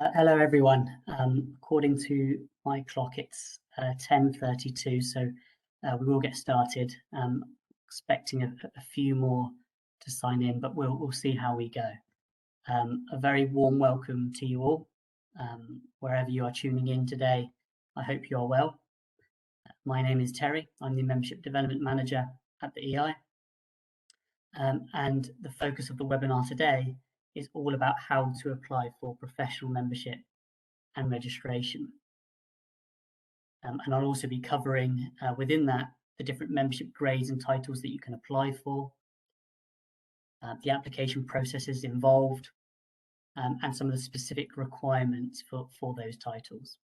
Hello, everyone. According to my clock, it's 10:32, so we will get started. Expecting a few more to sign in, but we'll see how we go. A very warm welcome to you all, wherever you are tuning in today. I hope you are well. My name is Terry. I'm the Membership Development Manager at the EI. And the focus of the webinar today is all about how to apply for professional membership and registration. And I'll also be covering within that the different membership grades and titles that you can apply for, the application processes involved, and some of the specific requirements for those titles.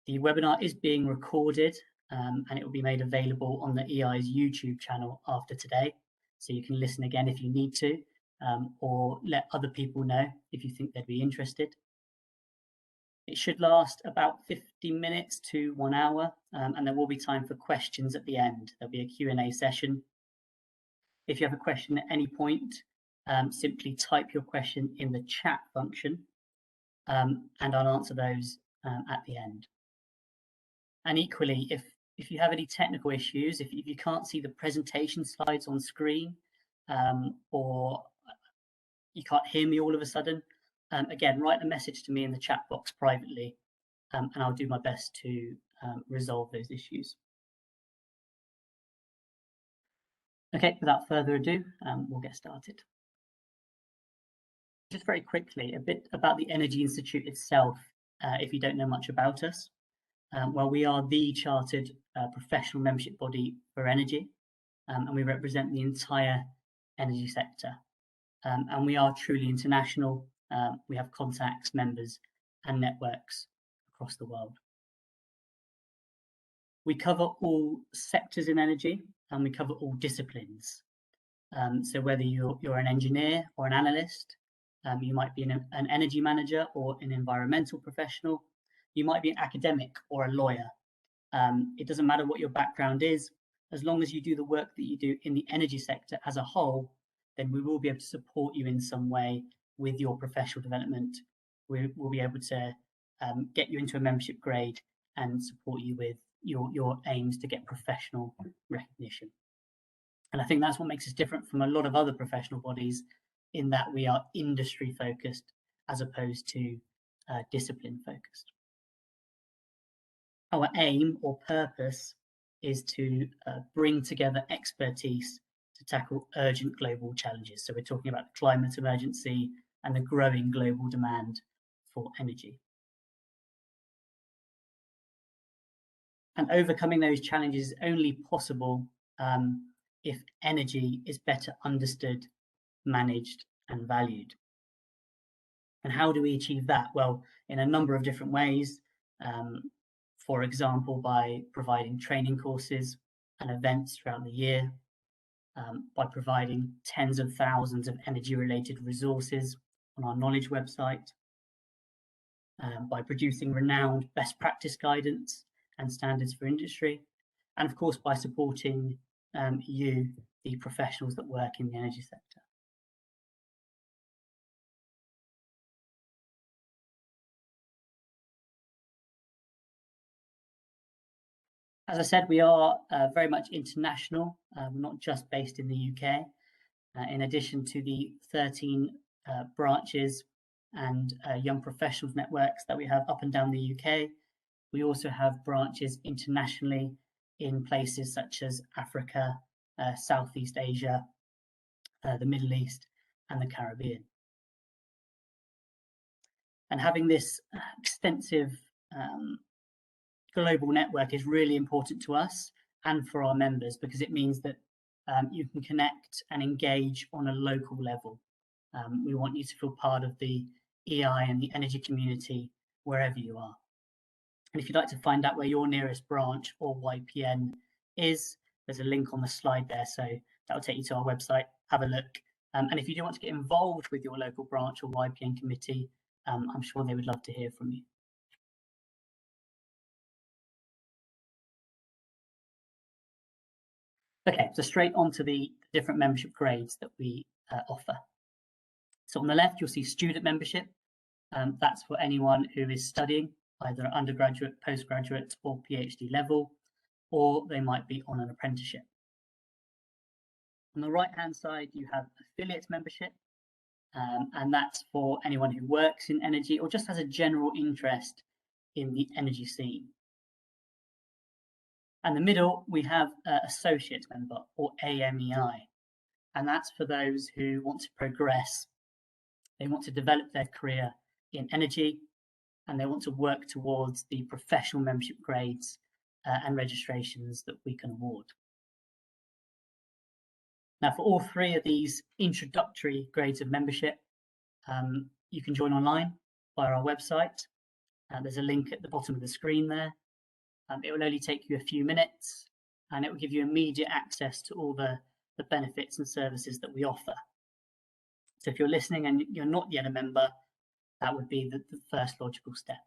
The webinar is being recorded and it will be made available on the EI's YouTube channel after today. So you can listen again if you need to, or let other people know if you think they'd be interested. It should last about 50 minutes to 1 hour, and there will be time for questions at the end. There'll be a Q&A session. If you have a question at any point, simply type your question in the chat function, and I'll answer those at the end. And equally, if you have any technical issues, if you can't see the presentation slides on screen, or you can't hear me all of a sudden, again, write a message to me in the chat box privately, and I'll do my best to resolve those issues. Okay, without further ado, we'll get started. Just very quickly, a bit about the Energy Institute itself, if you don't know much about us. Well, we are the chartered professional membership body for energy, and we represent the entire energy sector. And we are truly international. We have contacts, members, and networks across the world. We cover all sectors in energy, and we cover all disciplines. So whether you're an engineer or an analyst, you might be an energy manager or an environmental professional, you might be an academic or a lawyer. It doesn't matter what your background is, as long as you do the work that you do in the energy sector as a whole, then we will be able to support you in some way with your professional development. We'll be able to get you into a membership grade and support you with your aims to get professional recognition. And I think that's what makes us different from a lot of other professional bodies, in that we are industry focused as opposed to discipline focused. Our aim or purpose is to bring together expertise to tackle urgent global challenges. So we're talking about the climate emergency and the growing global demand for energy. And overcoming those challenges is only possible if energy is better understood, managed, and valued. And how do we achieve that? Well, in a number of different ways. For example, by providing training courses and events throughout the year, by providing tens of thousands of energy-related resources on our knowledge website, by producing renowned best practice guidance and standards for industry, and of course by supporting you, the professionals that work in the energy sector. As I said, we are very much international, not just based in the UK. In addition to the 13 branches and young professionals networks that we have up and down the UK, we also have branches internationally in places such as Africa, Southeast Asia, the Middle East, and the Caribbean. And having this extensive global network is really important to us and for our members, because it means that you can connect and engage on a local level. We want you to feel part of the EI and the energy community wherever you are. And if you'd like to find out where your nearest branch or YPN is, there's a link on the slide there, so that'll take you to our website. Have a look. And if you do want to get involved with your local branch or YPN committee, I'm sure they would love to hear from you. Okay, so straight on to the different membership grades that we offer. So on the left, you'll see student membership, That's for anyone who is studying either undergraduate, postgraduate, or PhD level, or they might be on an apprenticeship. On the right-hand side, you have affiliate membership, and that's for anyone who works in energy or just has a general interest in the energy scene. And the middle, we have associate member, or AMEI, and that's for those who want to progress. They want to develop their career in energy, and they want to work towards the professional membership grades and registrations that we can award. Now, for all three of these introductory grades of membership, you can join online via our website. There's a link at the bottom of the screen there. It will only take you a few minutes, and it will give you immediate access to all the benefits and services that we offer. So if you're listening and you're not yet a member, that would be the first logical step.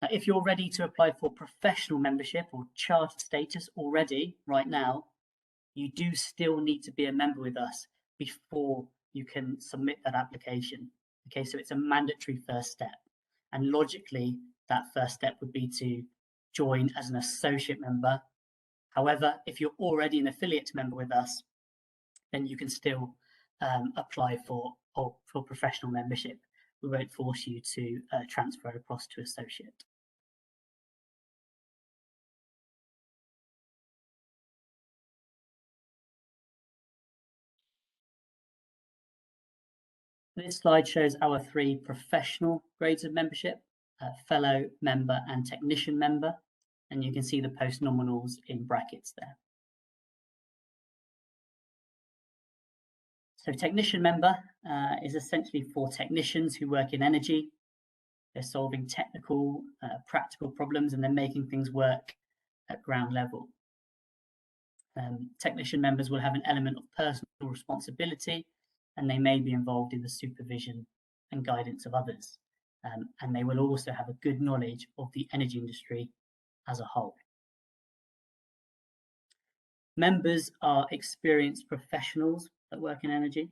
Now, if you're ready to apply for professional membership or charter status already right now, you do still need to be a member with us before you can submit that application. Okay, so it's a mandatory first step. And logically, that first step would be to join as an associate member. However, if you're already an affiliate member with us, then you can still apply for professional membership. We won't force you to transfer across to associate. This slide shows our three professional grades of membership, fellow, member, and technician member, and you can see the post-nominals in brackets there. So technician member is essentially for technicians who work in energy. They're solving technical, practical problems, and they're making things work at ground level. Technician members will have an element of personal responsibility, and they may be involved in the supervision and guidance of others. And they will also have a good knowledge of the energy industry as a whole. Members are experienced professionals that work in energy.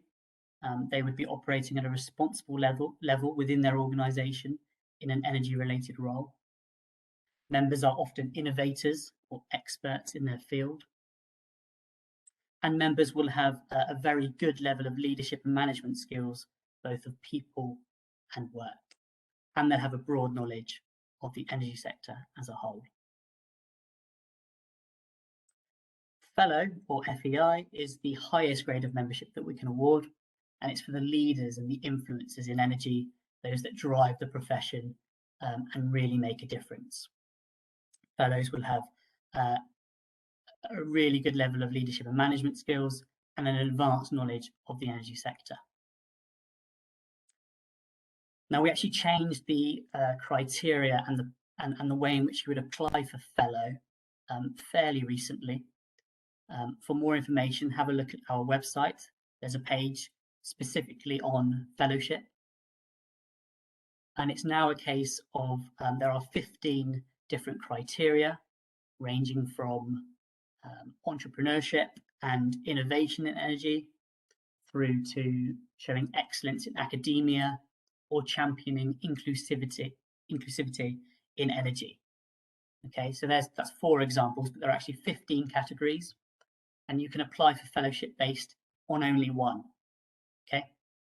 They would be operating at a responsible level within their organisation in an energy-related role. Members are often innovators or experts in their field. And members will have a very good level of leadership and management skills, both of people and work. And they'll have a broad knowledge of the energy sector as a whole. Fellow, or FEI, is the highest grade of membership that we can award, and it's for the leaders and the influencers in energy, those that drive the profession and really make a difference. Fellows will have a really good level of leadership and management skills and an advanced knowledge of the energy sector. Now, we actually changed the criteria and the way in which you would apply for fellow fairly recently. For more information, have a look at our website. There's a page specifically on fellowship. And it's now a case of there are 15 different criteria ranging from entrepreneurship and innovation in energy through to showing excellence in academia or championing inclusivity in energy. Okay, so that's 4 examples, but there are actually 15 categories, and you can apply for fellowship based on only one. Okay,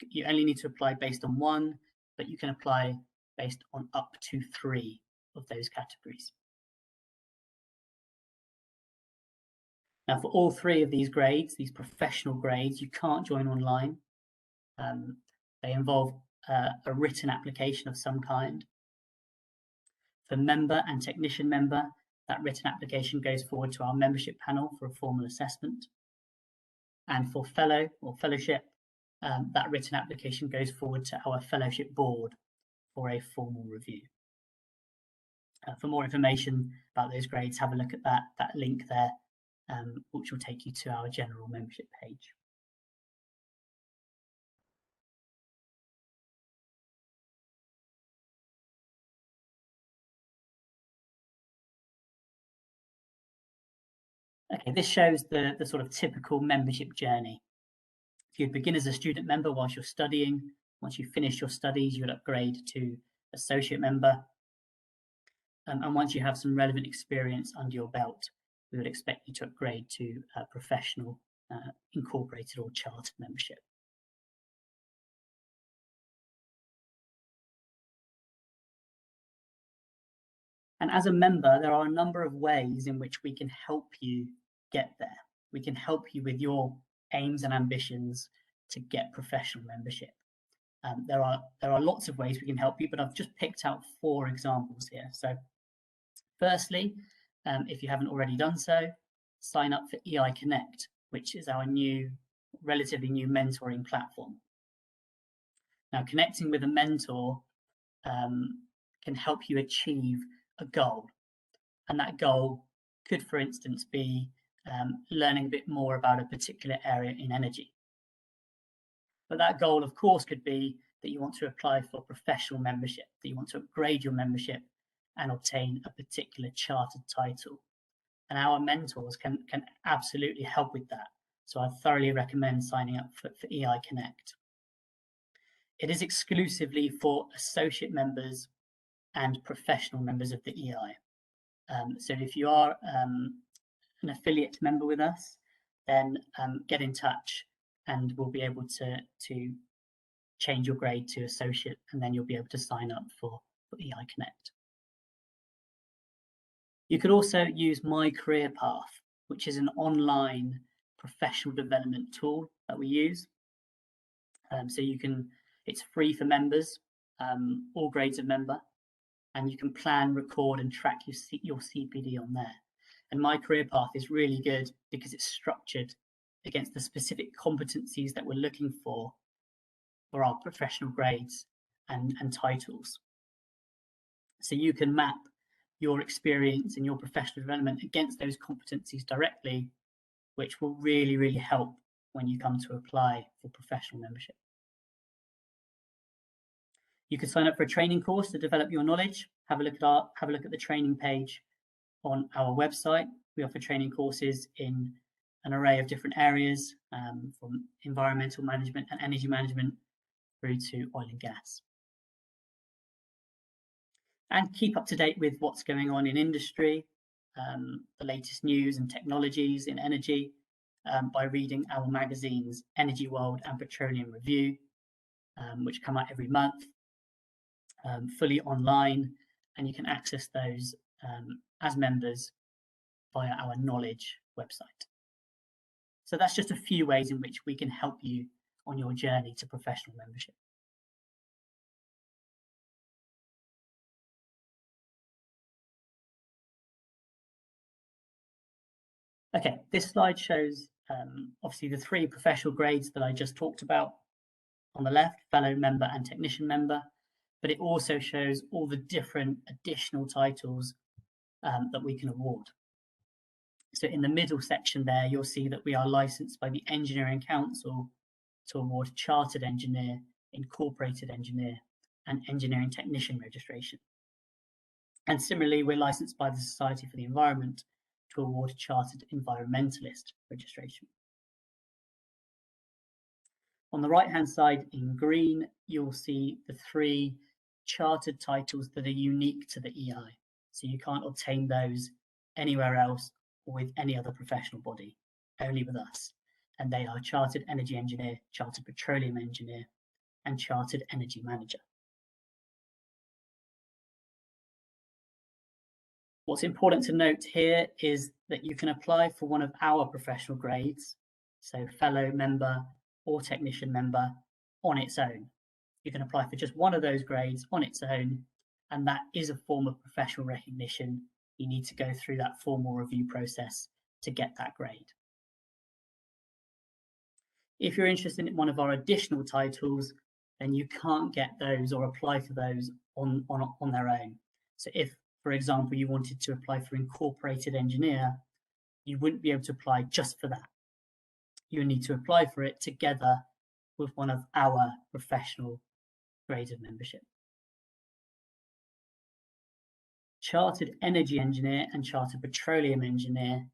you only need to apply based on one, but you can apply based on up to 3 of those categories. Now, for all 3 of these grades, these professional grades, you can't join online. They involve a written application of some kind. For member and technician member, that written application goes forward to our membership panel for a formal assessment. And for fellow or fellowship, that written application goes forward to our fellowship board for a formal review. For more information about those grades, have a look at that link there, which will take you to our general membership page. Okay, this shows the sort of typical membership journey. If you begin as a student member whilst you're studying, Once you finish your studies, you would upgrade to associate member. And once you have some relevant experience under your belt, we would expect you to upgrade to professional, incorporated or chartered membership. And as a member, there are a number of ways in which we can help you get there. We can help you with your aims and ambitions to get professional membership. There are lots of ways we can help you, but I've just picked out 4 examples here. So firstly, if you haven't already done so, sign up for EI Connect, which is our relatively new mentoring platform. Now, connecting with a mentor can help you achieve a goal. And that goal could, for instance, be learning a bit more about a particular area in energy. But that goal, of course, could be that you want to apply for professional membership, that you want to upgrade your membership and obtain a particular chartered title. And our mentors can absolutely help with that. So I thoroughly recommend signing up for EI Connect. It is exclusively for associate members and professional members of the EI. So if you are an affiliate member with us, then get in touch and we'll be able to change your grade to associate, and then you'll be able to sign up for EI Connect. You could also use My Career Path, which is an online professional development tool that we use. So it's free for members, all grades of member, and you can plan, record, and track your CPD on there. And My Career Path is really good because it's structured against the specific competencies that we're looking for our professional grades and titles. So you can map your experience and your professional development against those competencies directly, which will really, really help when you come to apply for professional membership. You can sign up for a training course to develop your knowledge. Have a look at the training page on our website. We offer training courses in an array of different areas, from environmental management and energy management through to oil and gas. And keep up to date with what's going on in industry, the latest news and technologies in energy, by reading our magazines, Energy World and Petroleum Review, which come out every month, fully online, and you can access those as members via our Knowledge website. So that's just a few ways in which we can help you on your journey to professional membership. Okay, this slide shows obviously the 3 professional grades that I just talked about on the left, fellow member and technician member, but it also shows all the different additional titles that we can award. So in the middle section there, you'll see that we are licensed by the Engineering Council to award Chartered Engineer, Incorporated Engineer, and Engineering Technician registration. And similarly, we're licensed by the Society for the Environment to award Chartered Environmentalist registration. On the right-hand side in green, you'll see the 3 chartered titles that are unique to the EI. So you can't obtain those anywhere else or with any other professional body, only with us. And they are Chartered Energy Engineer, Chartered Petroleum Engineer, and Chartered Energy Manager. What's important to note here is that you can apply for one of our professional grades, so fellow member or technician member, on its own. You can apply for just one of those grades on its own, and that is a form of professional recognition. You need to go through that formal review process to get that grade. If you're interested in one of our additional titles, then you can't get those or apply for those on their own. So if, for example, you wanted to apply for Incorporated Engineer, you wouldn't be able to apply just for that. You need to apply for it together with one of our professional grades of membership. Chartered Energy Engineer and Chartered Petroleum Engineer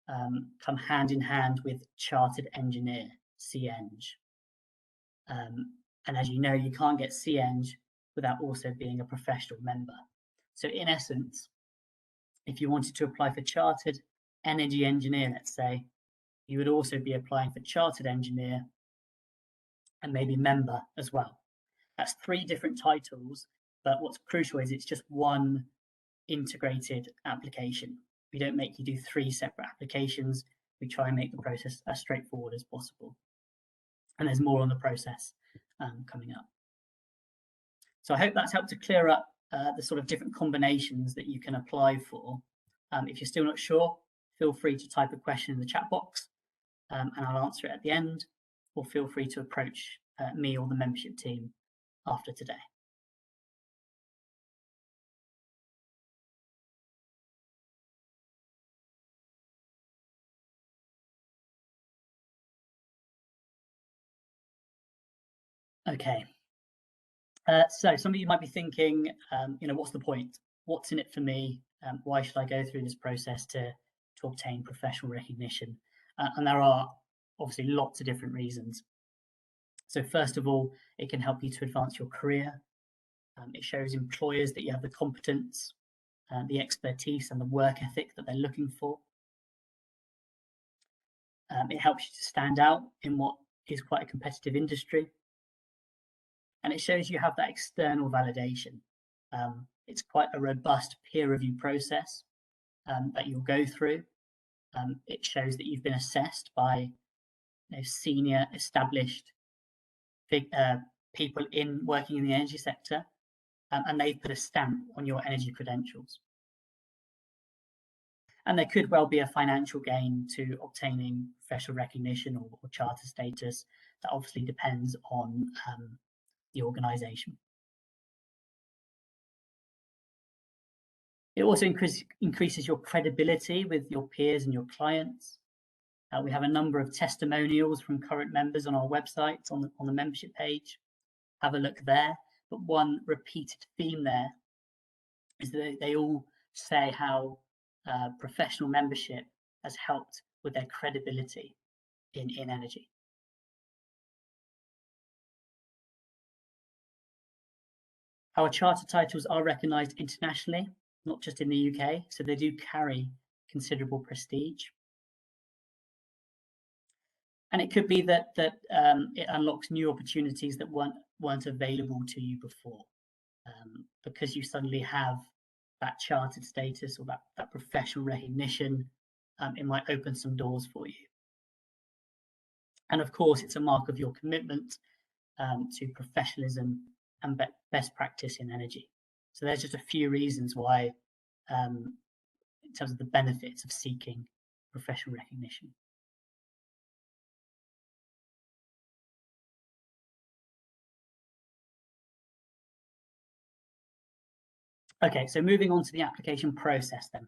come hand in hand with Chartered Engineer, CEng. And as you know, you can't get CEng without also being a professional member. So in essence, if you wanted to apply for Chartered Energy Engineer, let's say, you would also be applying for Chartered Engineer and maybe Member as well. That's 3 different titles, but what's crucial is it's just one integrated application. We don't make you do 3 separate applications. We try and make the process as straightforward as possible. And there's more on the process coming up. So I hope that's helped to clear up the sort of different combinations that you can apply for. If you're still not sure, feel free to type a question in the chat box and I'll answer it at the end, or feel free to approach me or the membership team after today. Okay. So some of you might be thinking, what's the point? What's in it for me? Why should I go through this process to obtain professional recognition? And there are obviously lots of different reasons. So first of all, it can help you to advance your career. It shows employers that you have the competence, the expertise and the work ethic that they're looking for. It helps you to stand out in what is quite a competitive industry. And it shows you have that external validation. It's quite a robust peer review process that you'll go through. It shows that you've been assessed by senior established people working in the energy sector, and they've put a stamp on your energy credentials. And there could well be a financial gain to obtaining professional recognition or charter status. That obviously depends on the organisation. It also increases your credibility with your peers and your clients. We have a number of testimonials from current members on our website, on the membership page. Have a look there. But one repeated theme there is that they all say how professional membership has helped with their credibility in energy. Our charter titles are recognised internationally, not just in the UK, so they do carry considerable prestige. And it could be that it unlocks new opportunities that weren't available to you before, because you suddenly have that chartered status or that professional recognition. It might open some doors for you. And of course, it's a mark of your commitment to professionalism and best practice in energy. So there's just a few reasons why, in terms of the benefits of seeking professional recognition. Okay, so moving on to the application process then.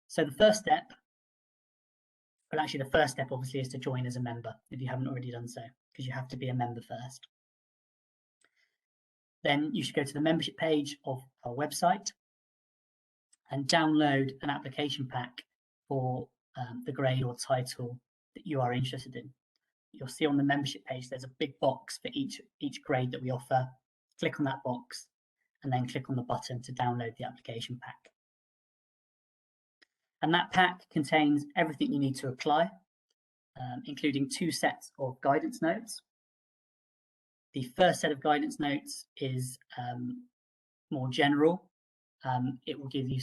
So the first step, well, actually the first step obviously is to join as a member if you haven't already done so, because you have to be a member first. Then you should go to the membership page of our website and download an application pack for the grade or title that you are interested in. You'll see on the membership page there's a big box for each grade that we offer. Click on that box and then click on the button to download the application pack. And that pack contains everything you need to apply, including 2 sets of guidance notes. The first set of guidance notes is more general. It will give you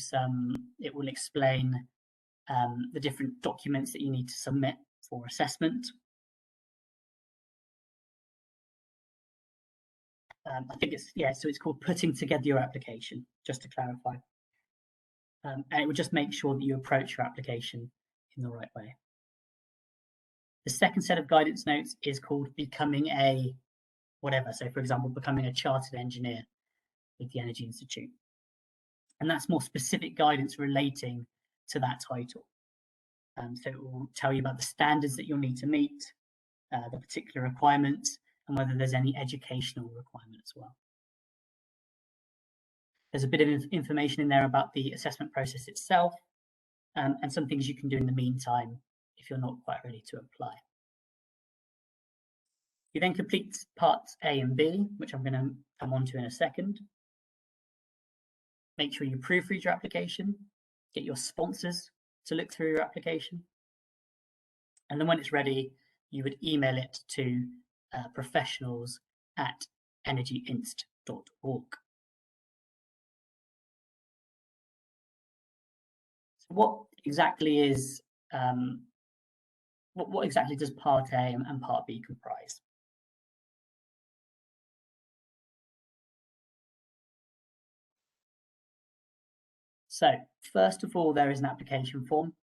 it will explain the different documents that you need to submit for assessment. I think so it's called Putting Together Your Application, just to clarify. And it will just make sure that you approach your application in the right way. The second set of guidance notes is called Becoming a whatever. So for example, becoming a chartered engineer with the Energy Institute. And that's more specific guidance relating to that title. So it will tell you about the standards that you'll need to meet, the particular requirements, and whether there's any educational requirement as well. There's a bit of information in there about the assessment process itself, and some things you can do in the meantime if you're not quite ready to apply. You then complete parts A and B, which I'm going to come on to in a second. Make sure you proofread your application, get your sponsors to look through your application. And then when it's ready, you would email it to professionals@energyinst.org. So what exactly is what exactly does Part A and Part B comprise? So first of all, there is an application form,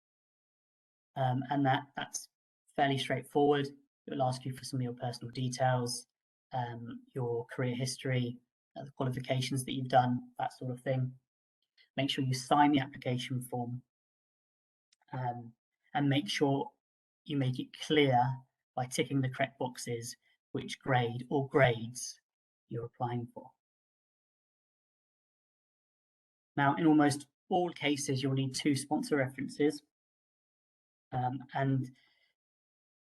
and that's fairly straightforward. It will ask you for some of your personal details, your career history, the qualifications that you've done, that sort of thing. Make sure you sign the application form, and make sure you make it clear by ticking the correct boxes which grade or grades you're applying for. Now, in almost all cases, you'll need 2 sponsor references, and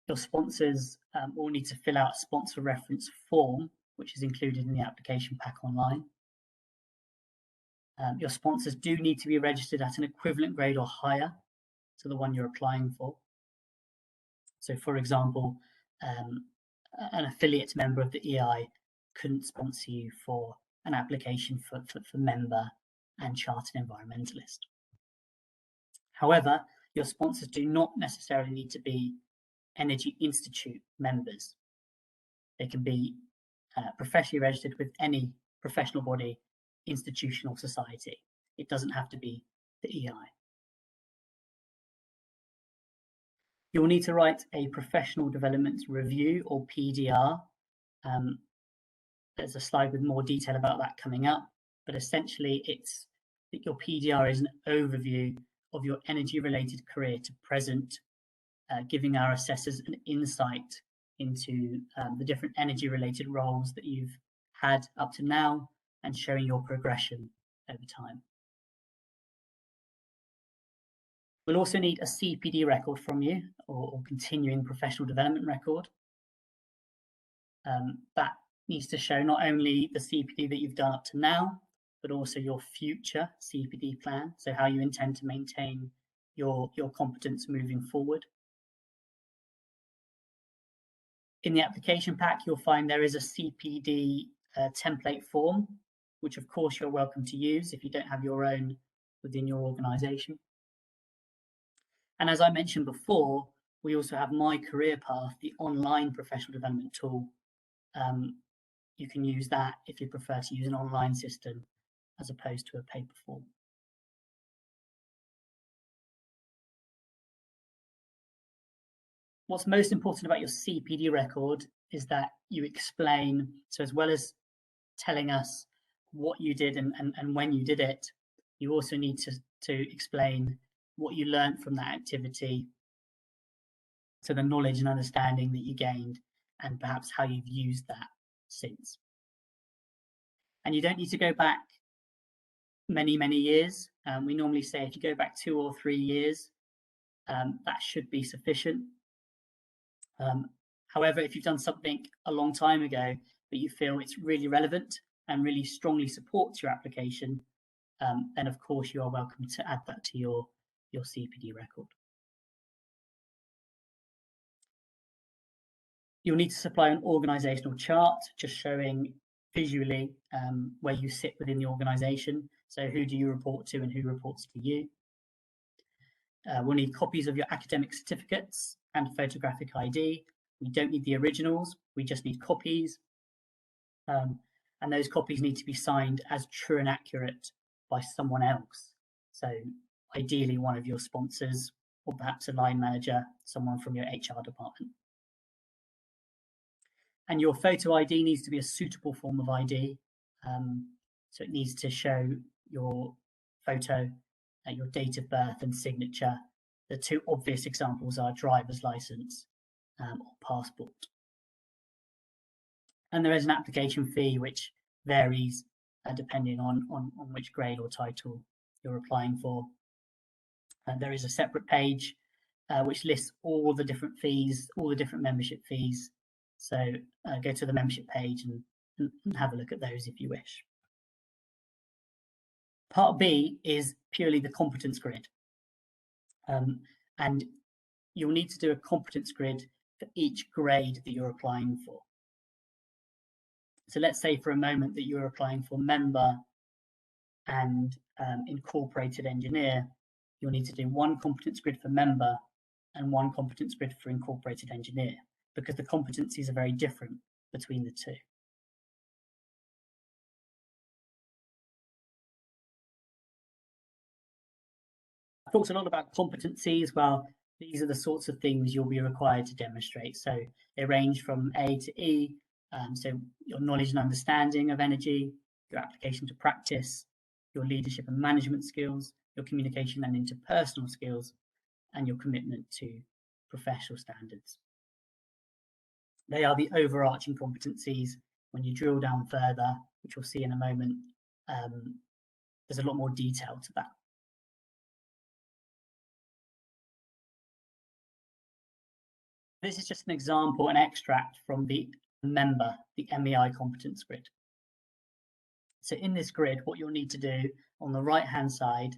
your sponsors will need to fill out a sponsor reference form, which is included in the application pack online. Your sponsors do need to be registered at an equivalent grade or higher to the one you're applying for. So, for example, an affiliate member of the EI couldn't sponsor you for an application for member and chartered environmentalist. However, your sponsors do not necessarily need to be Energy Institute members. They can be professionally registered with any professional body, institution or society. It doesn't have to be the EI. You'll need to write a professional development review or PDR. There's a slide with more detail about that coming up, but essentially it's that your PDR is an overview of your energy related career to present, giving our assessors an insight into the different energy related roles that you've had up to now and showing your progression over time. We'll also need a CPD record from you, or continuing professional development record. That needs to show not only the CPD that you've done up to now, but also your future CPD plan, so how you intend to maintain your competence moving forward. In the application pack, you'll find there is a CPD template form, which of course you're welcome to use if you don't have your own within your organisation. And as I mentioned before, we also have My Career Path, the online professional development tool. You can use that if you prefer to use an online system as opposed to a paper form. What's most important about your CPD record is that you explain, so as well as telling us what you did and when you did it, you also need to explain what you learned from that activity, so the knowledge and understanding that you gained and perhaps how you've used that since. And you don't need to go back many years. We normally say if you go back 2 or 3 years, that should be sufficient. However, if you've done something a long time ago, but you feel it's really relevant and really strongly supports your application, then of course you are welcome to add that to your CPD record. You'll need to supply an organisational chart, just showing visually where you sit within the organisation. So who do you report to and who reports to you? We'll need copies of your academic certificates and photographic ID. We don't need the originals, we just need copies. And those copies need to be signed as true and accurate by someone else. So ideally one of your sponsors, or perhaps a line manager, someone from your HR department. And your photo ID needs to be a suitable form of ID. So it needs to show your photo, your date of birth and signature. The 2 obvious examples are driver's license or passport. And there is an application fee which varies depending on which grade or title you're applying for. There is a separate page which lists all the different fees, all the different membership fees. So go to the membership page and have a look at those if you wish. Part B is purely the competence grid. And you'll need to do a competence grid for each grade that you're applying for. So let's say for a moment that you're applying for member and incorporated engineer. You'll need to do one competence grid for member and one competence grid for incorporated engineer, because the competencies are very different between the two. I've talked a lot about competencies. Well, these are the sorts of things you'll be required to demonstrate. So they range from A to E. So your knowledge and understanding of energy, your application to practice, your leadership and management skills, your communication and interpersonal skills, and your commitment to professional standards. They are the overarching competencies. When you drill down further, which we'll see in a moment, there's a lot more detail to that. This is just an example, an extract from the member, the MEI competence grid. So in this grid, what you'll need to do on the right-hand side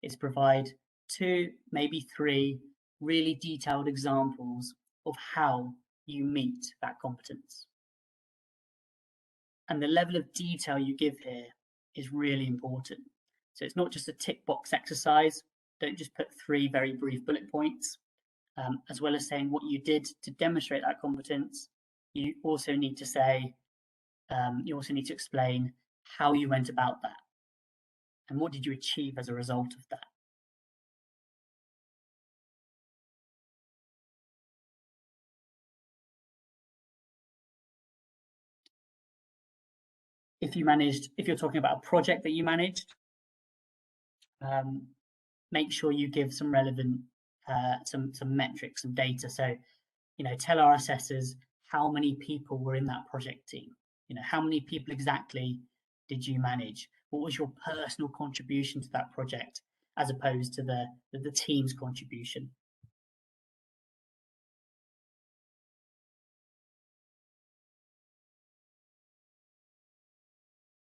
is provide 2, maybe 3 really detailed examples of how you meet that competence. And the level of detail you give here is really important. So it's not just a tick box exercise. Don't just put 3 very brief bullet points. As well as saying what you did to demonstrate that competence, you also need to say, you also need to explain how you went about that and what did you achieve as a result of that. If you're talking about a project that you managed, make sure you give some relevant, some metrics, some data. So, tell our assessors how many people were in that project team. How many people exactly did you manage? What was your personal contribution to that project, as opposed to the team's contribution?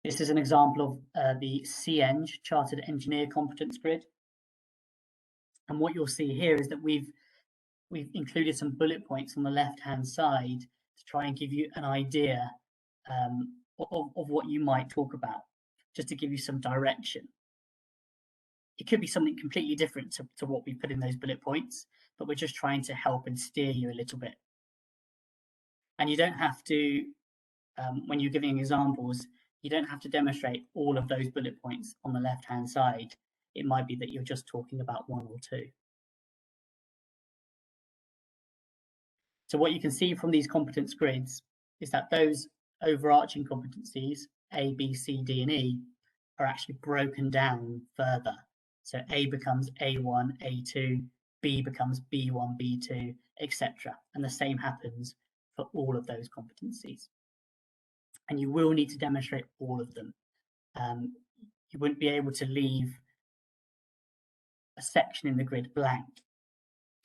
This is an example of the CEng, Chartered Engineer Competence Grid. And what you'll see here is that we've included some bullet points on the left-hand side to try and give you an idea of what you might talk about, just to give you some direction. It could be something completely different to what we put in those bullet points, but we're just trying to help and steer you a little bit. And you don't have to, when you're giving examples, you don't have to demonstrate all of those bullet points on the left-hand side. It might be that you're just talking about 1 or 2. So what you can see from these competence grids is that those overarching competencies, A, B, C, D, and E, are actually broken down further. So A becomes A1, A2, B becomes B1, B2, etc. And the same happens for all of those competencies. And you will need to demonstrate all of them. You wouldn't be able to leave a section in the grid blank.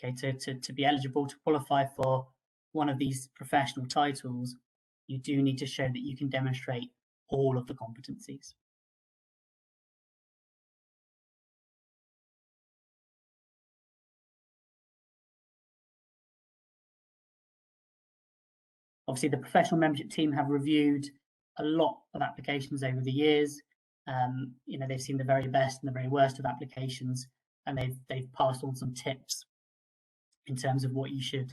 Okay, to be eligible to qualify for one of these professional titles, you do need to show that you can demonstrate all of the competencies. Obviously, the professional membership team have reviewed a lot of applications over the years. They've seen the very best and the very worst of applications, and they've passed on some tips in terms of what you should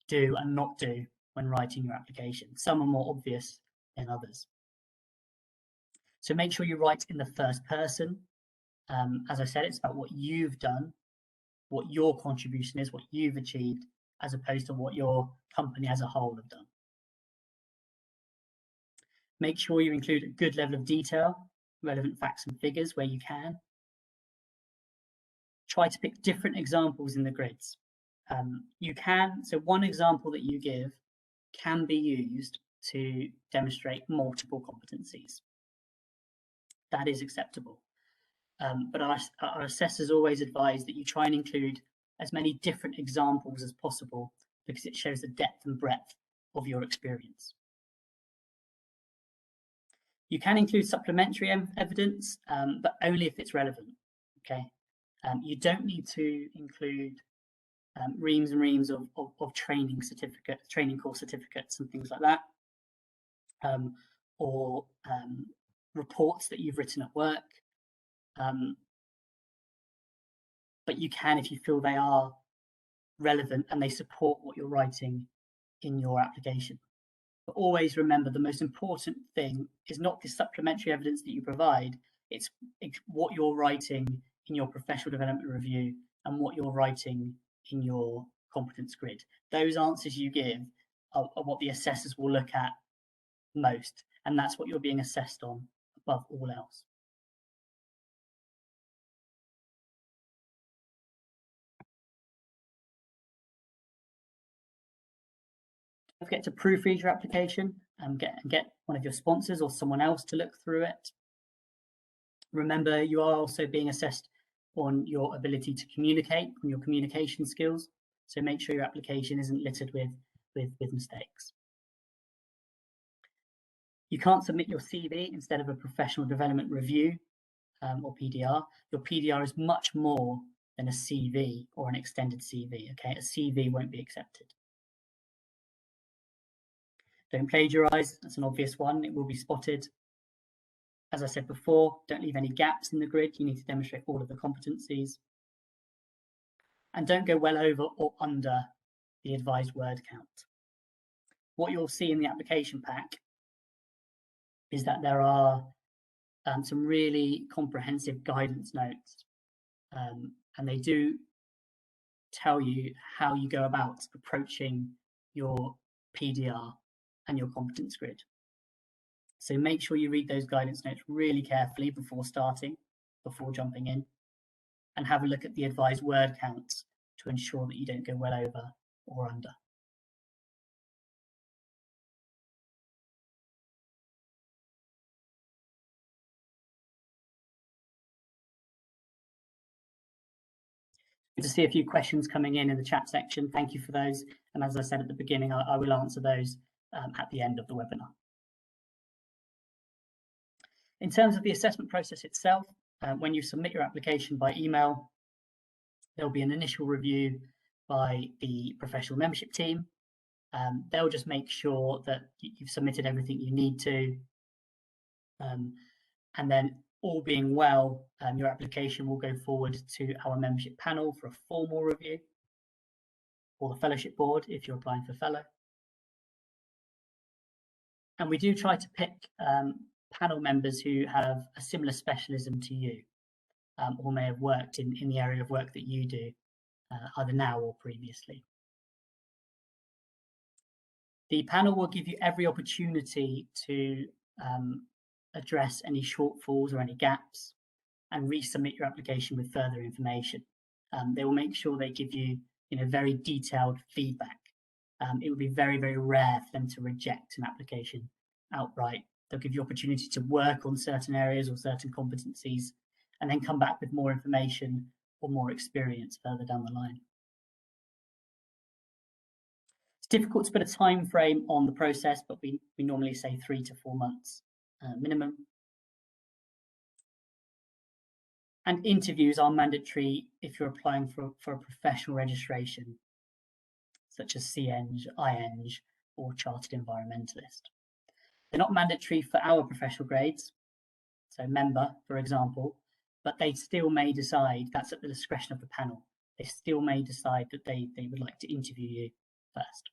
do and not do when writing your application. Some are more obvious than others. So make sure you write in the first person. As I said, it's about what you've done, what your contribution is, what you've achieved, as opposed to what your company as a whole have done. Make sure you include a good level of detail, relevant facts and figures where you can. Try to pick different examples in the grids. So one example that you give can be used to demonstrate multiple competencies. That is acceptable. But our assessors always advise that you try and include as many different examples as possible, because it shows the depth and breadth of your experience. You can include supplementary evidence, but only if it's relevant. Okay, you don't need to include reams and reams of training certificates, training course certificates, and things like that, or reports that you've written at work. But you can if you feel they are relevant and they support what you're writing in your application. But always remember, the most important thing is not the supplementary evidence that you provide, it's what you're writing in your professional development review and what you're writing in your competence grid. Those answers you give are what the assessors will look at most, and that's what you're being assessed on above all else. Don't forget to proofread your application and get one of your sponsors or someone else to look through it. Remember, you are also being assessed on your ability to communicate, on your communication skills. So make sure your application isn't littered with mistakes. You can't submit your CV instead of a professional development review or PDR. Your PDR is much more than a CV or an extended CV. Okay, a CV won't be accepted. Don't plagiarize. That's an obvious one. It will be spotted. As I said before, don't leave any gaps in the grid. You need to demonstrate all of the competencies. And don't go well over or under the advised word count. What you'll see in the application pack is that there are some really comprehensive guidance notes, and they do tell you how you go about approaching your PDR and your competence grid. So make sure you read those guidance notes really carefully before starting, before jumping in, and have a look at the advised word counts to ensure that you don't go well over or under. Good to see a few questions coming in the chat section. Thank you for those. And as I said at the beginning, I will answer those at the end of the webinar. In terms of the assessment process itself, when you submit your application by email, there'll be an initial review by the professional membership team. They'll just make sure that you've submitted everything you need to. And then all being well, your application will go forward to our membership panel for a formal review, or the fellowship board if you're applying for fellow. And we do try to pick panel members who have a similar specialism to you, or may have worked in the area of work that you do, either now or previously. The panel will give you every opportunity to address any shortfalls or any gaps and resubmit your application with further information. They will make sure they give you, very detailed feedback. It would be very, very rare for them to reject an application outright. They'll give you opportunity to work on certain areas or certain competencies and then come back with more information or more experience further down the line. It's difficult to put a time frame on the process, but we normally say 3 to 4 months minimum. And interviews are mandatory if you're applying for a professional registration, such as CEng, IEng, or Chartered Environmentalist. They're not mandatory for our professional grades, so member, for example, but they still may decide, that's at the discretion of the panel, they still may decide that they would like to interview you first.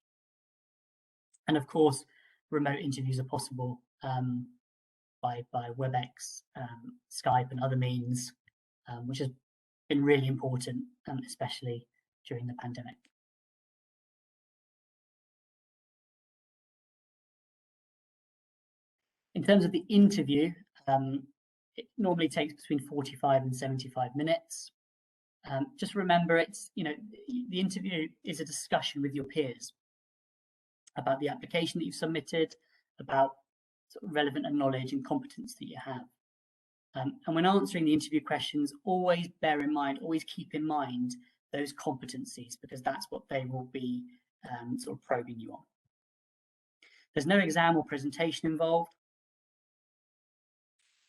And of course, remote interviews are possible by WebEx, Skype, and other means, which has been really important, especially during the pandemic. In terms of the interview, it normally takes between 45 and 75 minutes. Just remember, the interview is a discussion with your peers about the application that you've submitted, about sort of relevant knowledge and competence that you have. And when answering the interview questions, always bear in mind, always keep in mind those competencies, because that's what they will be sort of probing you on. There's no exam or presentation involved.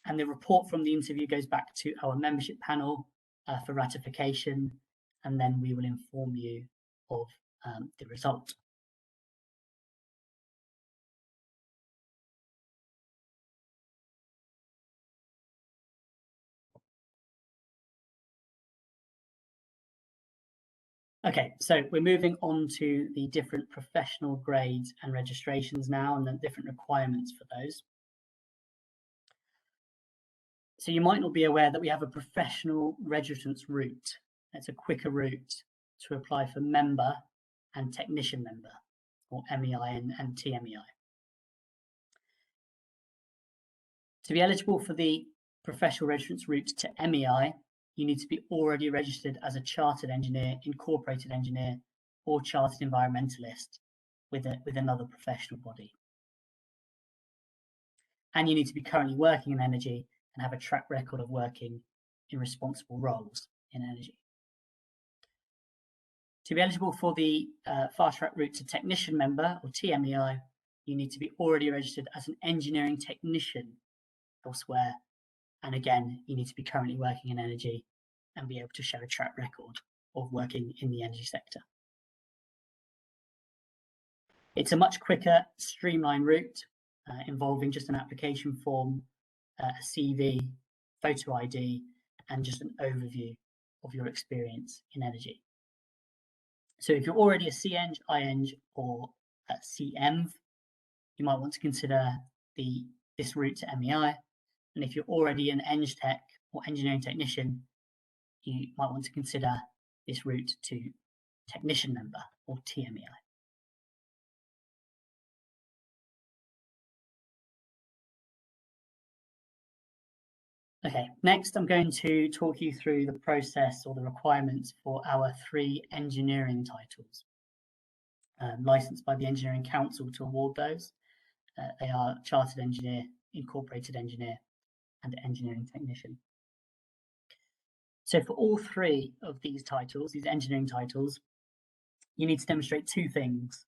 And the report from the interview goes back to our membership panel for ratification, and then we will inform you of the result. Okay, so we're moving on to the different professional grades and registrations now, and the different requirements for those. So you might not be aware that we have a professional registrants route. It's a quicker route to apply for member and technician member, or MEI and TMEI. To be eligible for the professional registrants route to MEI, you need to be already registered as a chartered engineer, incorporated engineer, or chartered environmentalist with another professional body. And you need to be currently working in energy and have a track record of working in responsible roles in energy. To be eligible for the fast track route to technician member, or TMEI, you need to be already registered as an engineering technician elsewhere. And again, you need to be currently working in energy and be able to show a track record of working in the energy sector. It's a much quicker, streamlined route involving just an application form, a CV, photo ID, and just an overview of your experience in energy. So if you're already a CEng, IEng, or a CEnv, you might want to consider this route to MEI. And if you're already an Eng Tech or engineering technician, you might want to consider this route to technician member, or TMEI. Okay, next I'm going to talk you through the process or the requirements for our 3 engineering titles, licensed by the Engineering Council to award those. They are Chartered Engineer, Incorporated Engineer, and Engineering Technician. So for all 3 of these titles, these engineering titles, you need to demonstrate 2 things.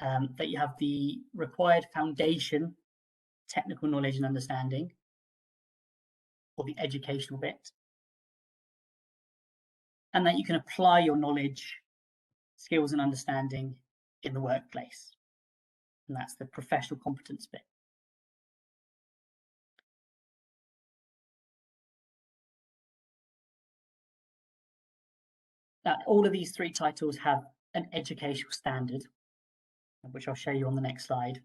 That you have the required foundation, technical knowledge and understanding, or the educational bit, and that you can apply your knowledge, skills and understanding in the workplace. And that's the professional competence bit. Now, all of these 3 titles have an educational standard, which I'll show you on the next slide.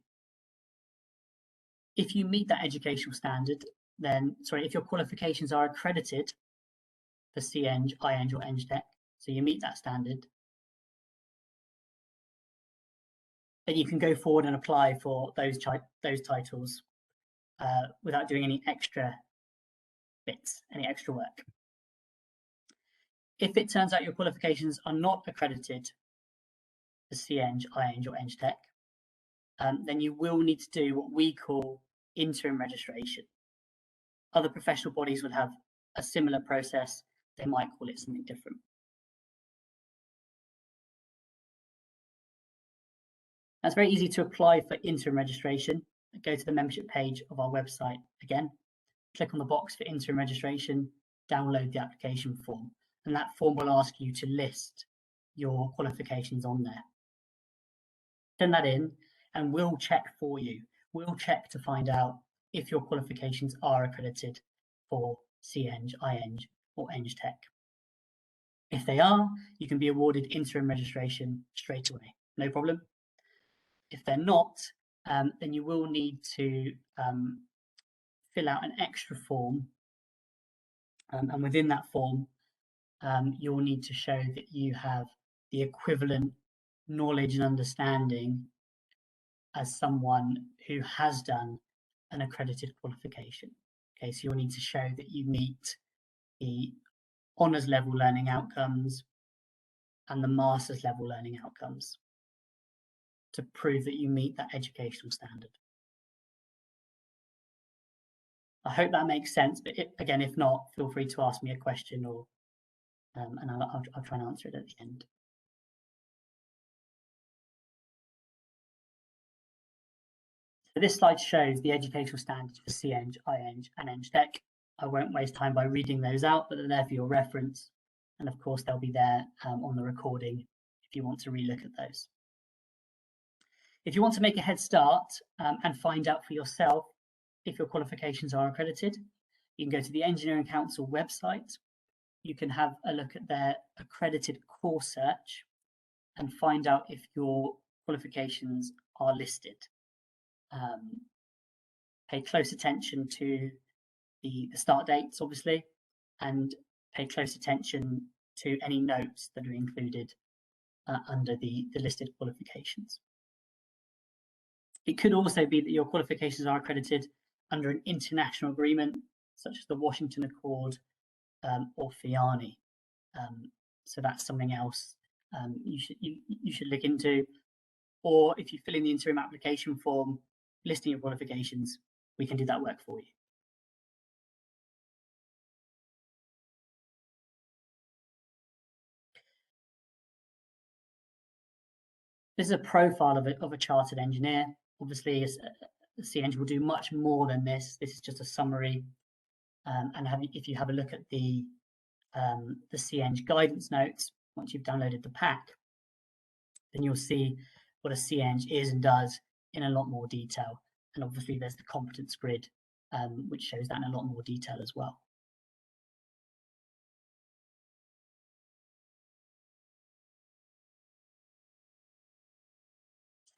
If you meet that educational standard, then, if your qualifications are accredited for CEng, IEng, or Eng Tech, so you meet that standard, then you can go forward and apply for those titles without doing any extra bits, any extra work. If it turns out your qualifications are not accredited for CEng, IEng, or Eng Tech, then you will need to do what we call interim registration. Other professional bodies would have a similar process. They might call it something different. It's very easy to apply for interim registration. Go to the membership page of our website again, click on the box for interim registration, download the application form, and that form will ask you to list your qualifications on there. Send that in and we'll check for you. We'll check to find out if your qualifications are accredited for CEng, IEng, or Eng Tech. If they are, you can be awarded interim registration straight away, no problem. If they're not, then you will need to fill out an extra form, and within that form, you'll need to show that you have the equivalent knowledge and understanding as someone who has done an accredited qualification. Okay, so you'll need to show that you meet the honours level learning outcomes and the master's level learning outcomes to prove that you meet that educational standard. I hope that makes sense, but again, if not, feel free to ask me a question, or and I'll try and answer it at the end. So this slide shows the educational standards for CEng, iEng and EngTech. I won't waste time by reading those out, but they're there for your reference. And of course, they'll be there on the recording if you want to relook at those. If you want to make a head start and find out for yourself if your qualifications are accredited, you can go to the Engineering Council website. You can have a look at their accredited course search and find out if your qualifications are listed. Pay close attention to the start dates, obviously, and pay close attention to any notes that are included under the listed qualifications. It could also be that your qualifications are accredited under an international agreement, such as the Washington Accord or FIANI. So that's something else you should look into. Or if you fill in the interim application form listing your qualifications, we can do that work for you. This is a profile of a chartered engineer. Obviously, a CEng will do much more than this. This is just a summary. And if you have a look at the CEng guidance notes, once you've downloaded the pack, then you'll see what a CEng is and does in a lot more detail. And obviously, there's the competence grid, which shows that in a lot more detail as well.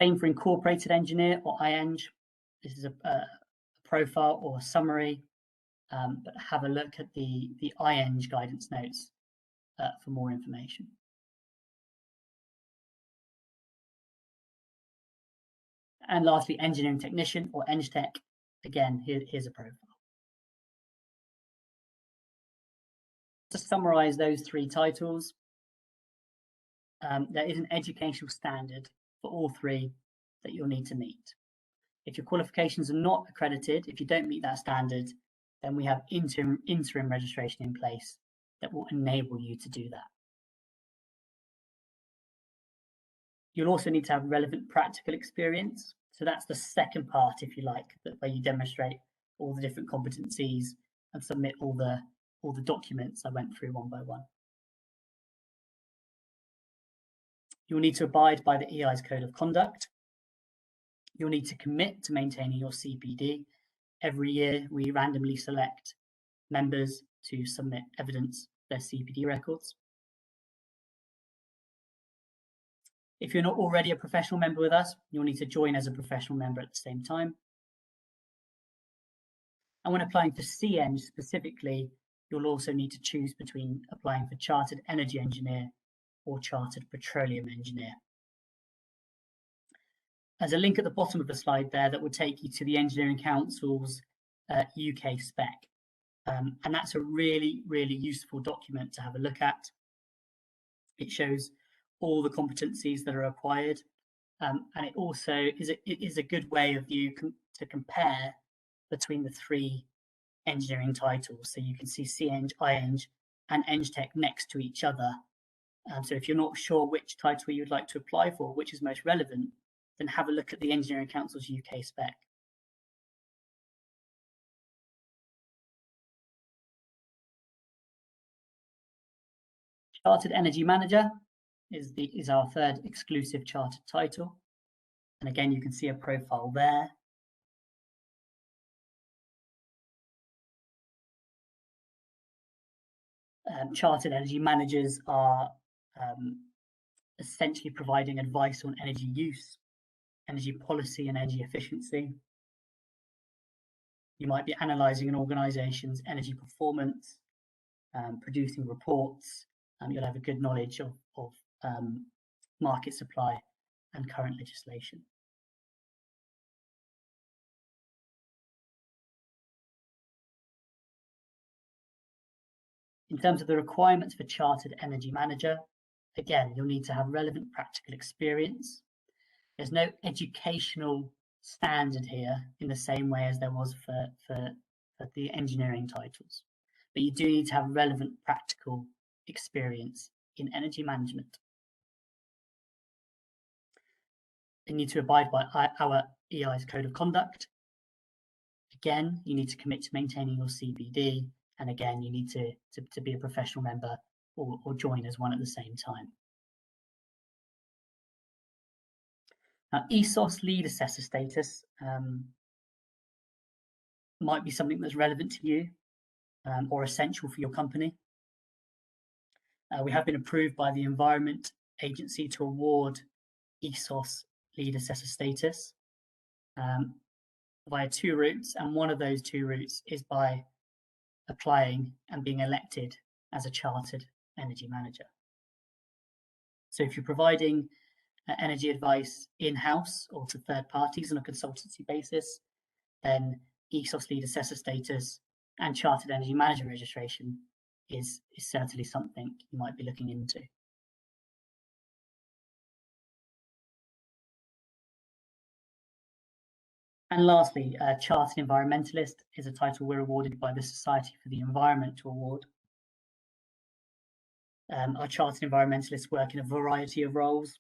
Same for incorporated engineer or iEng. This is a profile or a summary, but have a look at the iEng guidance notes for more information. And lastly, engineering technician or EngTech. Again, here's a profile. To summarize those three titles, there is an educational standard for all three that you'll need to meet. If your qualifications are not accredited, if you don't meet that standard, then we have interim registration in place that will enable you to do that. You'll also need to have relevant practical experience. So that's the second part, if you like, where you demonstrate all the different competencies and submit all the documents I went through one by one. You'll need to abide by the EI's code of conduct. You'll need to commit to maintaining your CPD. Every year, we randomly select members to submit evidence of their CPD records. If you're not already a professional member with us, you'll need to join as a professional member at the same time. And when applying for CEng specifically, you'll also need to choose between applying for Chartered Energy Engineer or Chartered Petroleum Engineer. There's a link at the bottom of the slide there that will take you to the Engineering Council's UK spec. And that's a really, really useful document to have a look at. It shows all the competencies that are required. And it also is a good way of you to compare between the three engineering titles. So you can see CEng, iEng, and EngTech next to each other. So if you're not sure which title you'd like to apply for, which is most relevant, then have a look at the Engineering Council's UK spec. Chartered Energy Manager is our third exclusive chartered title. And again, you can see a profile there. Chartered Energy Managers are essentially providing advice on energy use, energy policy and energy efficiency. You might be analysing an organisation's energy performance, producing reports. You'll have a good knowledge of market supply and current legislation. In terms of the requirements for Chartered Energy Manager, again, you'll need to have relevant practical experience. There's no educational standard here in the same way as there was for the engineering titles, but you do need to have relevant practical experience in energy management. You need to abide by our EI's code of conduct. Again, you need to commit to maintaining your CPD, and again, you need to be a professional member or join as one at the same time. Now, Esos lead assessor status might be something that's relevant to you or essential for your company. We have been approved by the Environment Agency to award Esos lead assessor status via 2 routes, and one of those 2 routes is by applying and being elected as a chartered energy manager. So if you're providing energy advice in-house or to third parties on a consultancy basis, then Esos lead assessor status and chartered energy manager registration is certainly something you might be looking into. And lastly, Chartered Environmentalist is a title we're awarded by the Society for the Environment to award. Our Chartered Environmentalists work in a variety of roles.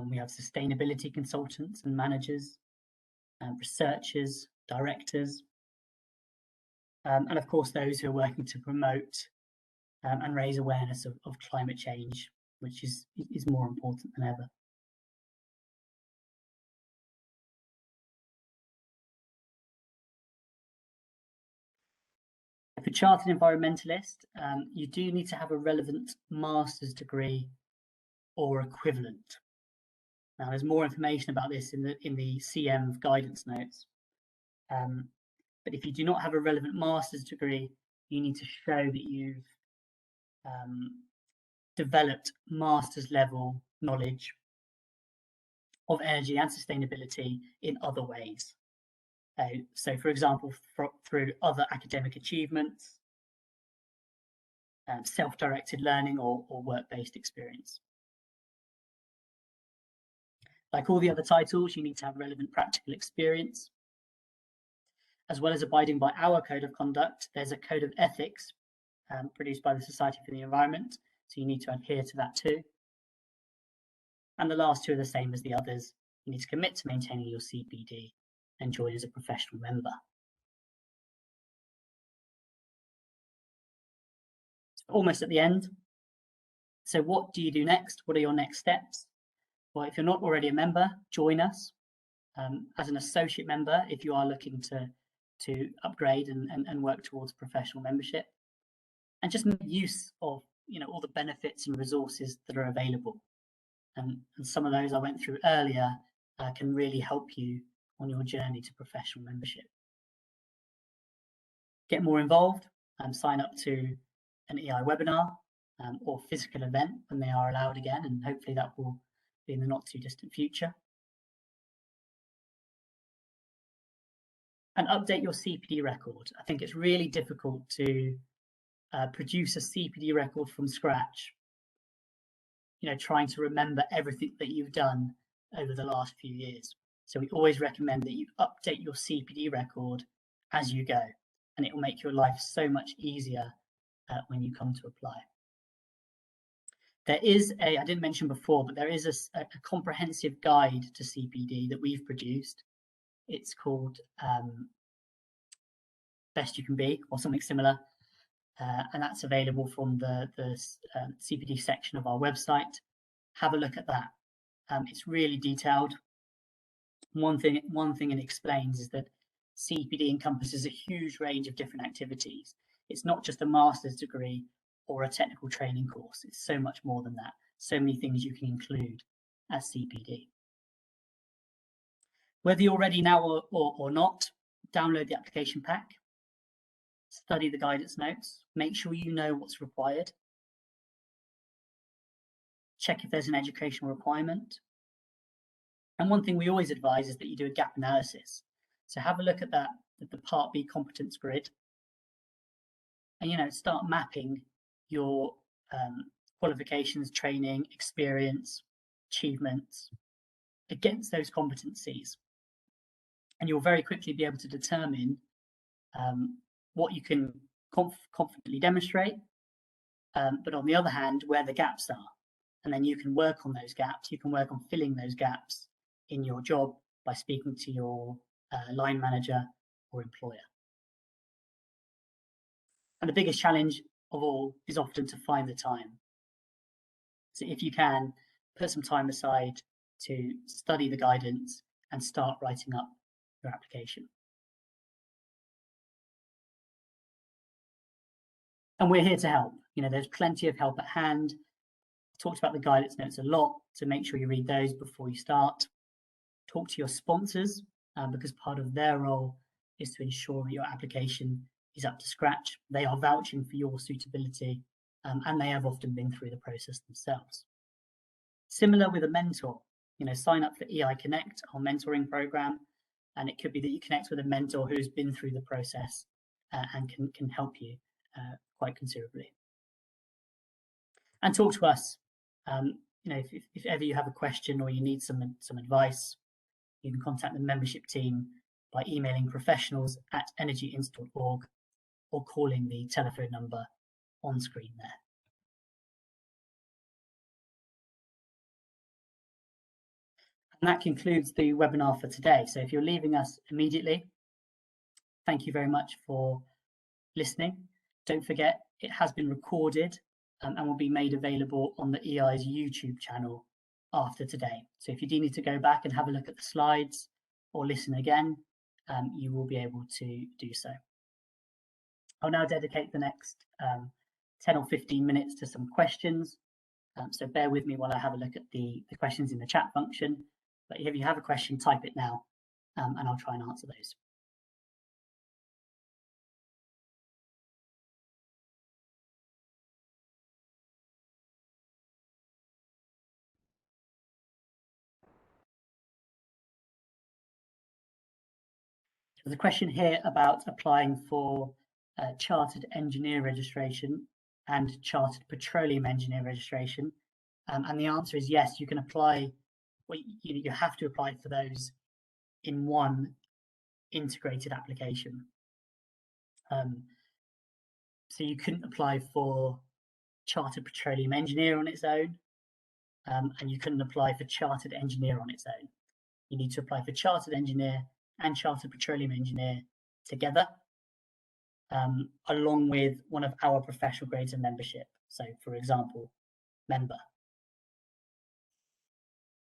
We have sustainability consultants and managers, researchers, directors, and of course those who are working to promote and raise awareness of climate change, which is more important than ever. For Chartered Environmentalist, you do need to have a relevant master's degree or equivalent. Now, there's more information about this in the CM guidance notes. But if you do not have a relevant master's degree, you need to show that you've developed master's level knowledge of energy and sustainability in other ways. So, for example, through other academic achievements, self-directed learning or work-based experience. Like all the other titles, you need to have relevant practical experience. As well as abiding by our code of conduct, there's a code of ethics produced by the Society for the Environment, so you need to adhere to that too. And the last 2 are the same as the others. You need to commit to maintaining your CPD and join as a professional member. So almost at the end. So what do you do next? What are your next steps? Well, if you're not already a member, join us as an associate member if you are looking to upgrade and work towards professional membership, and just make use of all the benefits and resources that are available. And some of those I went through earlier can really help you on your journey to professional membership. Get more involved and sign up to an EI webinar or physical event when they are allowed again, and hopefully that will be in the not too distant future. And update your CPD record. I think it's really difficult to produce a CPD record from scratch, trying to remember everything that you've done over the last few years. So we always recommend that you update your CPD record as you go, and it will make your life so much easier when you come to apply. There is I didn't mention before, but there is a comprehensive guide to CPD that we've produced. It's called Best You Can Be, or something similar. And that's available from the CPD section of our website. Have a look at that. It's really detailed. One thing it explains is that CPD encompasses a huge range of different activities. It's not just a master's degree or a technical training course. It's so much more than that. So many things you can include as CPD. Whether you're ready now or not, download the application pack, study the guidance notes, make sure you know what's required, check if there's an educational requirement. And one thing we always advise is that you do a gap analysis. So have a look at that, at the Part B competence grid, and start mapping your qualifications, training, experience, achievements against those competencies. And you'll very quickly be able to determine what you can confidently demonstrate, but on the other hand, where the gaps are. and then you can work on those gaps. You can work on filling those gaps in your job by speaking to your line manager or employer. And the biggest challenge of all is often to find the time. So if you can, put some time aside to study the guidance and start writing up your application. And we're here to help. There's plenty of help at hand. I talked about the guidance notes a lot, so make sure you read those before you start. Talk to your sponsors, because part of their role is to ensure that your application is up to scratch. They are vouching for your suitability, and they have often been through the process themselves. Similar with a mentor, sign up for EI Connect, our mentoring program, and it could be that you connect with a mentor who's been through the process and can help you quite considerably. And talk to us. If ever you have a question or you need some advice, you can contact the membership team by emailing professionals@energyinst.org or calling the telephone number on screen there. And that concludes the webinar for today. So if you're leaving us immediately, thank you very much for listening. Don't forget, it has been recorded and will be made available on the EI's YouTube channel after today. So if you do need to go back and have a look at the slides or listen again, you will be able to do so. I'll now dedicate the next 10 or 15 minutes to some questions. So bear with me while I have a look at the questions in the chat function. But if you have a question, type it now, and I'll try and answer those. There's a question here about applying for Chartered Engineer Registration and Chartered Petroleum Engineer Registration. And the answer is yes, you can apply. Well, you have to apply for those in one integrated application. So you couldn't apply for Chartered Petroleum Engineer on its own, and you couldn't apply for Chartered Engineer on its own. You need to apply for Chartered Engineer and Chartered Petroleum Engineer together, along with one of our professional grades of membership. So, for example, member.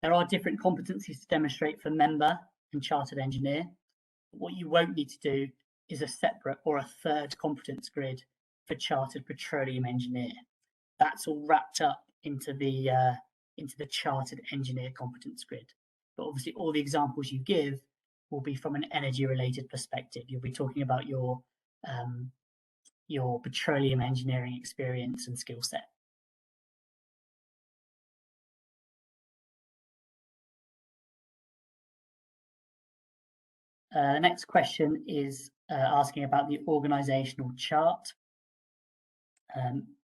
There are different competencies to demonstrate for member and Chartered Engineer. What you won't need to do is a separate or a third competence grid for Chartered Petroleum Engineer. That's all wrapped up into the Chartered Engineer competence grid. But obviously, all the examples you give will be from an energy-related perspective. You'll be talking about your petroleum engineering experience and skill set. The next question is asking about the organisational chart,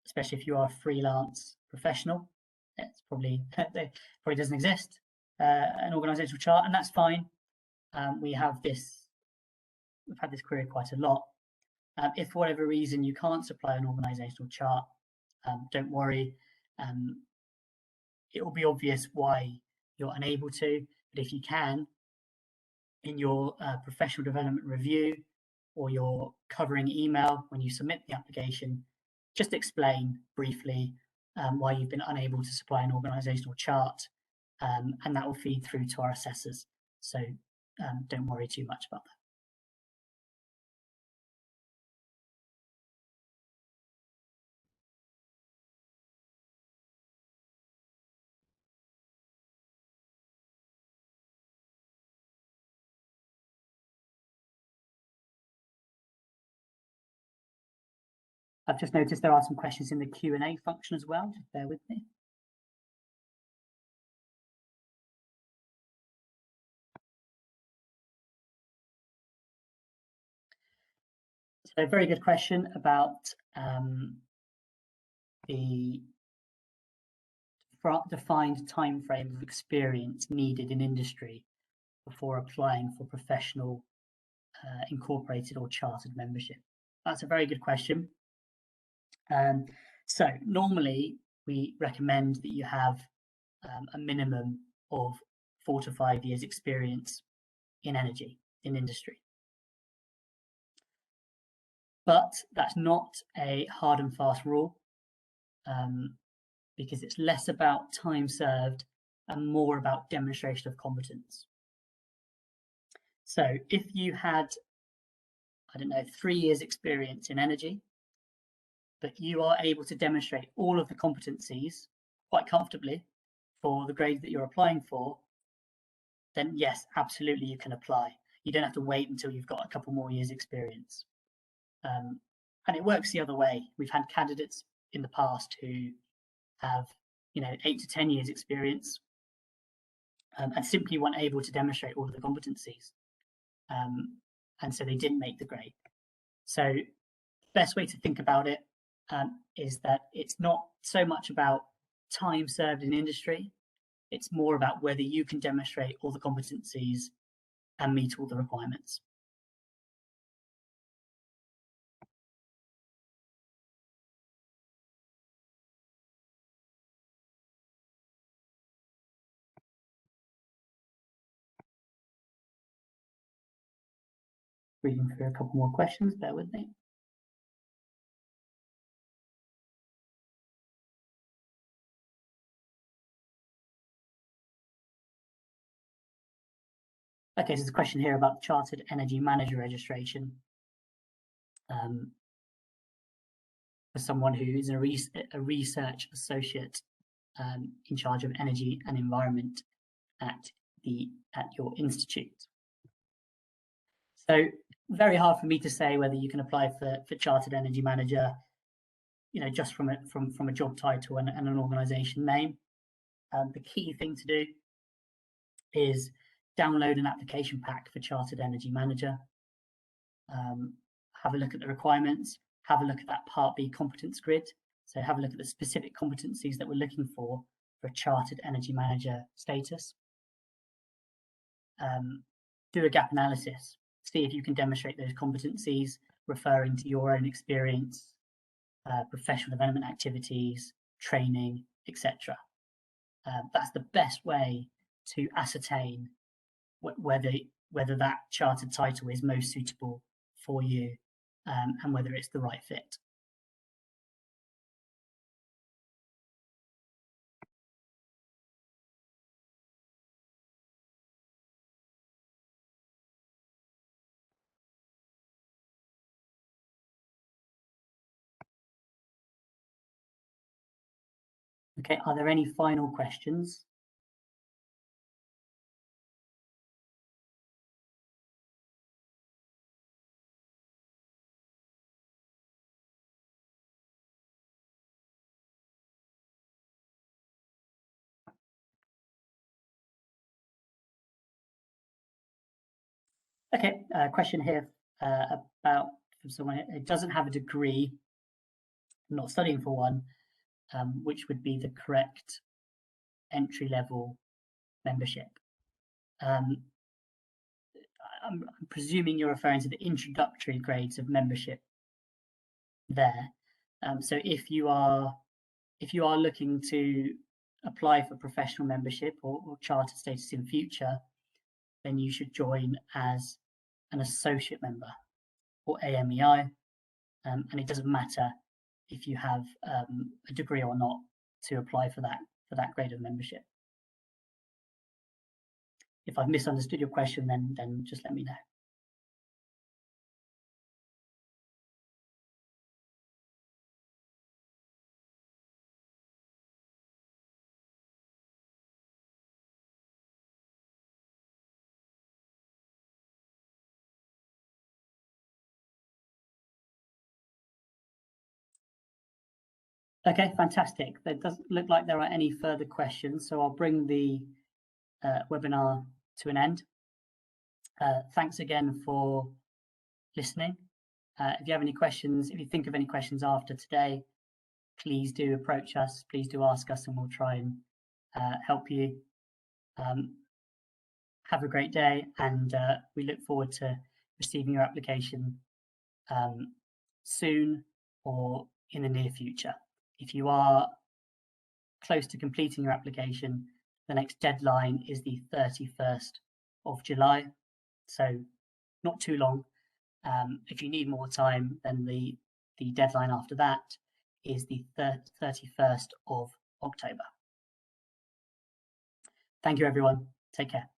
especially if you are a freelance professional. It's probably doesn't exist, an organisational chart, and that's fine. We've had this query quite a lot. If for whatever reason you can't supply an organisational chart, don't worry. It will be obvious why you're unable to, but if you can, in your professional development review or your covering email when you submit the application, just explain briefly why you've been unable to supply an organisational chart, and that will feed through to our assessors. So don't worry too much about that. I've just noticed there are some questions in the Q&A function as well. Just bear with me. So a very good question about the defined time frame of experience needed in industry before applying for professional, incorporated or chartered membership. That's a very good question. So normally we recommend that you have a minimum of 4 to 5 years experience in energy, in industry. But that's not a hard and fast rule, because it's less about time served and more about demonstration of competence. So if you had, I don't know, 3 years experience in energy, but you are able to demonstrate all of the competencies quite comfortably for the grade that you're applying for, then yes, absolutely you can apply. You don't have to wait until you've got a couple more years experience. And it works the other way. We've had candidates in the past who have, 8 to 10 years experience and simply weren't able to demonstrate all of the competencies. And so they didn't make the grade. So the best way to think about it is that it's not so much about time served in industry. It's more about whether you can demonstrate all the competencies and meet all the requirements. Reading through a couple more questions, bear with me. Okay, so there's a question here about Chartered Energy Manager registration. For someone who is a research associate in charge of energy and environment at your institute. So very hard for me to say whether you can apply for Chartered Energy Manager, just from a job title and an organisation name. The key thing to do is download an application pack for Chartered Energy Manager. Have a look at the requirements. Have a look at that Part B competence grid. So have a look at the specific competencies that we're looking for a Chartered Energy Manager status. Do a gap analysis. See if you can demonstrate those competencies, referring to your own experience, professional development activities, training, etc. That's the best way to ascertain whether that chartered title is most suitable for you and whether it's the right fit. Okay, are there any final questions? Okay, question here about from someone who doesn't have a degree, not studying for one, which would be the correct entry level membership. I'm presuming you're referring to the introductory grades of membership there. So if you are looking to apply for professional membership or charter status in future, then you should join as an associate member or AMEI, and it doesn't matter if you have a degree or not to apply for that grade of membership. If I've misunderstood your question, then just let me know. Okay, fantastic. There doesn't look like there are any further questions, so I'll bring the webinar to an end. Thanks again for listening. If you have any questions, if you think of any questions after today, please do approach us, please do ask us, and we'll try and help you. Have a great day, and we look forward to receiving your application soon or in the near future. If you are close to completing your application, the next deadline is the 31st of July. So not too long. If you need more time, then the deadline after that is the 31st of October. Thank you, everyone. Take care.